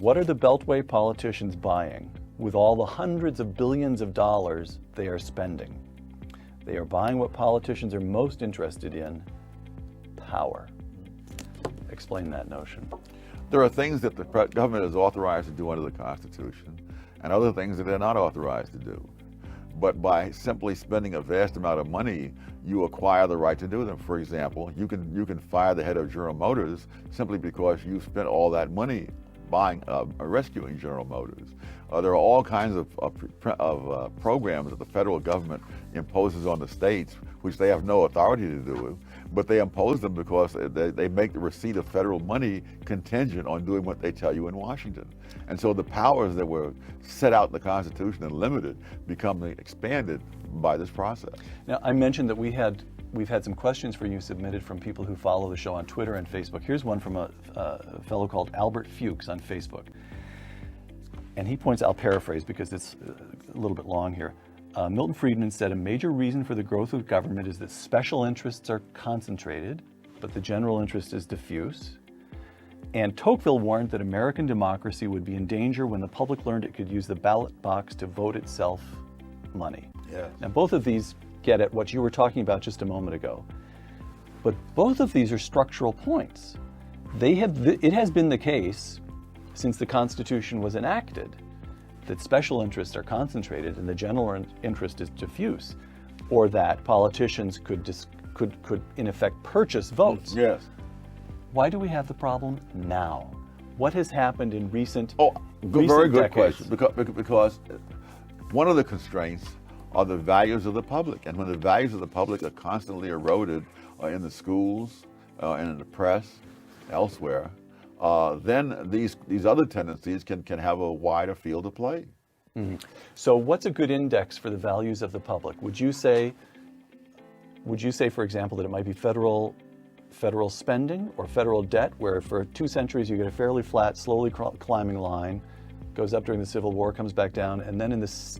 What are the Beltway politicians buying with all the hundreds of billions of dollars they are spending? They are buying what politicians are most interested in: power. Explain that notion. There are things that the government is authorized to do under the Constitution, and other things that they're not authorized to do. But by simply spending a vast amount of money, you acquire the right to do them. For example, you can fire the head of General Motors simply because you spent all that money buying, rescuing General Motors. There are all kinds of programs that the federal government imposes on the states, which they have no authority to do, but they impose them because they make the receipt of federal money contingent on doing what they tell you in Washington. And so the powers that were set out in the Constitution and limited become expanded by this process. Now, I mentioned that we've had some questions for you submitted from people who follow the show on Twitter and Facebook. Here's one from a fellow called Albert Fuchs on Facebook. And he points, I'll paraphrase because it's a little bit long here. Milton Friedman said a major reason for the growth of government is that special interests are concentrated, but the general interest is diffuse. And Tocqueville warned that American democracy would be in danger when the public learned it could use the ballot box to vote itself money. Yes. Now, both of these get at what you were talking about just a moment ago. But both of these are structural points. It has been the case since the Constitution was enacted that special interests are concentrated and the general interest is diffuse, or that politicians could in effect purchase votes. Yes. Why do we have the problem now? What has happened in recent very good decades? question. Because one of the constraints are the values of the public, and when the values of the public are constantly eroded in the schools and in the press, elsewhere, then these other tendencies can have a wider field of play. Mm-hmm. So what's a good index for the values of the public? Would you say, for example, that it might be federal spending or federal debt, where for 2 centuries you get a fairly flat, slowly climbing line, goes up during the Civil War, comes back down, and then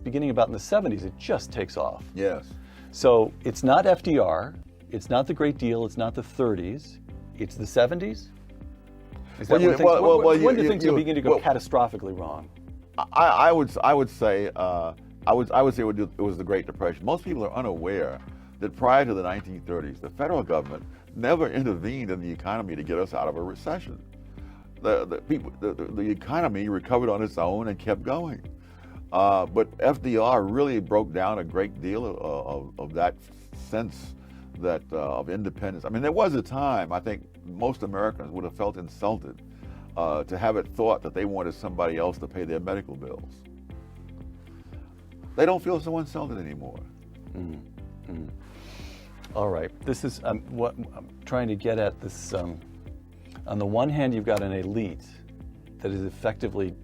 beginning about in the 70s, it just takes off. Yes. So it's not FDR, it's not the Great Deal, it's not the 30s, it's the 70s? Is that when do things begin to go catastrophically wrong? I would say it was the Great Depression. Most people are unaware that prior to the 1930s, the federal government never intervened in the economy to get us out of a recession. The economy recovered on its own and kept going. But FDR really broke down a great deal of that sense of independence. I mean, there was a time, I think most Americans would have felt insulted to have it thought that they wanted somebody else to pay their medical bills. They don't feel so insulted anymore. Mm-hmm. Mm-hmm. All right, this is what I'm trying to get at. This, on the one hand, you've got an elite that is effectively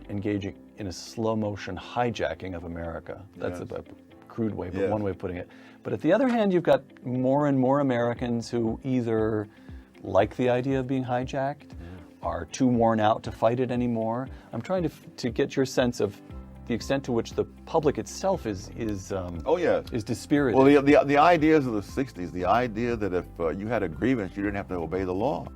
engaging in a slow motion hijacking of America. That's Yes. a crude way, but Yes. one way of putting it. But at the other hand, you've got more and more Americans who either like the idea of being hijacked, are too worn out to fight it anymore. I'm trying to get your sense of the extent to which the public itself is dispirited. Well, the ideas of the 60s, the idea that if you had a grievance, you didn't have to obey the law.